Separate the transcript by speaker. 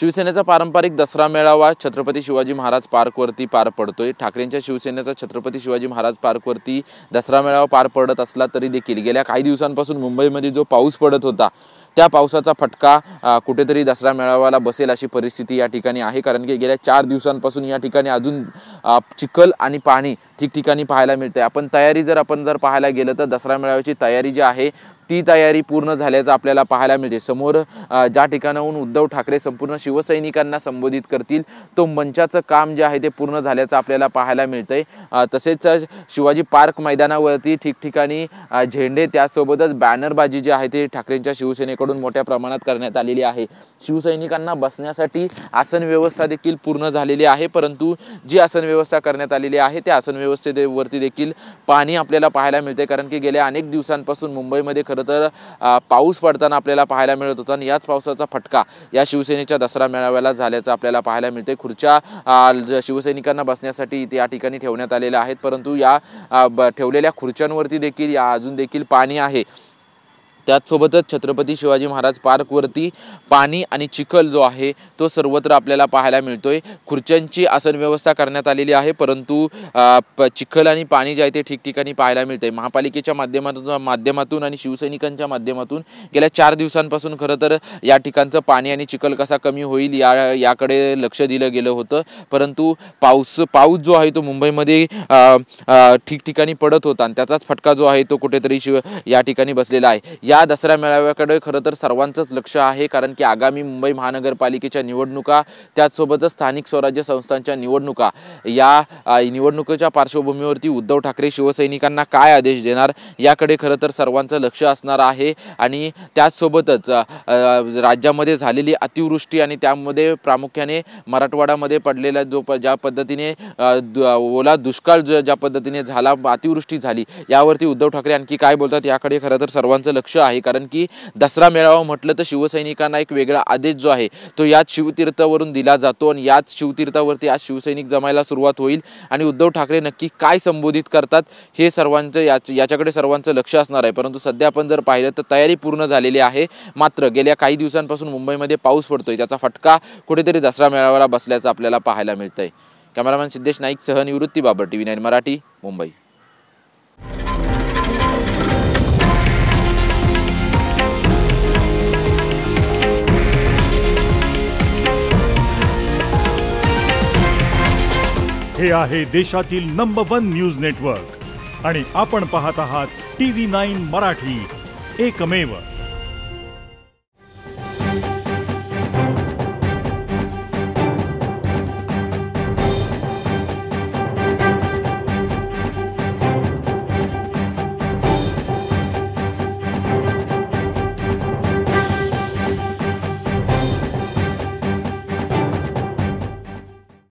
Speaker 1: शिवसेनेचा पारंपरिक दसरा मेळावा छत्रपती शिवाजी महाराज पार्कवरती पार पडतोय। ठाकरेंच्या शिवसेनेचा छत्रपती शिवाजी महाराज पार्कवरती दसरा मेळावा पार पडत असला तरी देखील गेल्या काही दिवसांपासून मुंबईमध्ये जो पाऊस पडत होता त्या पावसाचा फटका कुठेतरी दसरा मेळाव्याला बसेल अशी परिस्थिती या ठिकाणी आहे। कारण की गेल्या 4 दिवसांपासून या ठिकाणी अजून चिखल आणि पाणी ठिकठिकाणी पाहायला मिळते। आपण जर पाहायला गेलं तर दसरा मेळाव्याची तयारी जी आहे ती तयारी पूर्ण झाल्याचं आपल्याला पाहायला मिळते। समोर ज्या ठिकाणाहून उद्धव ठाकरे संपूर्ण शिवसैनिकांना संबोधित करतील तो मंचाचं काम जे आहे ते पूर्ण झाल्याचं आपल्याला पाहायला मिळतंय। तसेच शिवाजी पार्क मैदानावरती ठिकठिकाणी झेंडे त्यासोबतच बॅनरबाजी जी आहे ते ठाकरेंच्या शिवसेनेकडून मोठ्या प्रमाणात करण्यात आलेली आहे। शिवसैनिकांना बसण्यासाठी आसन व्यवस्था देखील पूर्ण झालेली आहे, परंतु जी आसन व्यवस्था करण्यात आलेली आहे त्या आसन व्यवस्थेवरती देखील पाणी आपल्याला पाहायला मिळते। कारण की गेल्या अनेक दिवसांपासून मुंबईमध्ये खरं तर पाऊस पडताना आपल्याला पाहायला मिळत होता आणि याच पावसाचा फटका या शिवसेनेच्या दसरा मेळाव्याला झाल्याचं आपल्याला पाहायला मिळते। खुर्च्या शिवसैनिकांना बसण्यासाठी या ठिकाणी ठेवण्यात आलेल्या आहेत, परंतु या ठेवलेल्या खुर्च्यांवरती देखील अजून देखील पाणी आहे। त्याचसोबतच छत्रपती शिवाजी महाराज पार्कवरती पाणी आणि चिखल जो आहे तो सर्वत्र आपल्याला पाहायला मिळतोय। खुर्च्यांची आसन व्यवस्था करण्यात आलेली आहे, परंतु चिखल आणि पाणी जे आहे ते ठिकठिकाणी पाहायला मिळते। महापालिकेच्या माध्यमातून आणि शिवसैनिकांच्या माध्यमातून गेल्या 4 दिवसांपासून खरं तर या ठिकाणचं पाणी आणि चिखल कसा कमी होईल याकडे लक्ष दिलं गेलं होतं, परंतु पाऊस जो आहे तो मुंबईमध्ये ठिकठिकाणी पडत होता आणि त्याचाच फटका जो आहे तो कुठेतरी या ठिकाणी बसलेला आहे। या दसरा मेळाव्याकडे खरं तर सर्वांचंच लक्ष आहे, कारण की आगामी मुंबई महानगरपालिकेच्या निवडणुका त्याचसोबतच स्थानिक स्वराज्य संस्थांच्या निवडणुका या निवडणुकीच्या पार्श्वभूमीवरती उद्धव ठाकरे शिवसैनिकांना काय आदेश देणार याकडे खरं तर सर्वांचं लक्ष असणार आहे। आणि त्याचसोबतच राज्यामध्ये झालेली अतिवृष्टी आणि त्यामध्ये प्रामुख्याने मराठवाड्यामध्ये पडलेला ज्या पद्धतीने ओला दुष्काळ ज्या पद्धतीने झाला, अतिवृष्टी झाली, यावरती उद्धव ठाकरे आणखी काय बोलतात याकडे खरं तर सर्वांचं लक्ष आहे। कारण की दसरा मेळावा म्हटलं तर शिवसैनिकांना एक वेगळा आदेश जो आहे तो याच शिवतीर्थावरून दिला जातो आणि याच शिवतीर्थावरती आज शिवसैनिक जमायला सुरुवात होईल आणि उद्धव ठाकरे नक्की काय संबोधित करतात हे सर्वांचं याच्याकडे सर्वांचं लक्ष असणार आहे। परंतु सध्या आपण जर पाहिलं तर तयारी पूर्ण झालेली आहे, मात्र गेल्या काही दिवसांपासून मुंबईमध्ये पाऊस पडतोय त्याचा फटका कुठेतरी दसरा मेळाव्याला बसल्याचं आपल्याला पाहायला मिळतंय। कॅमेरामॅन सिद्धेश नाईक सह निवृत्ती बाबर, TV9 मराठी, मुंबई।
Speaker 2: हे आहे देशातील नंबर 1 न्यूज नेटवर्क आणि आपण पाहत आहात TV9 मराठी, एकमेव।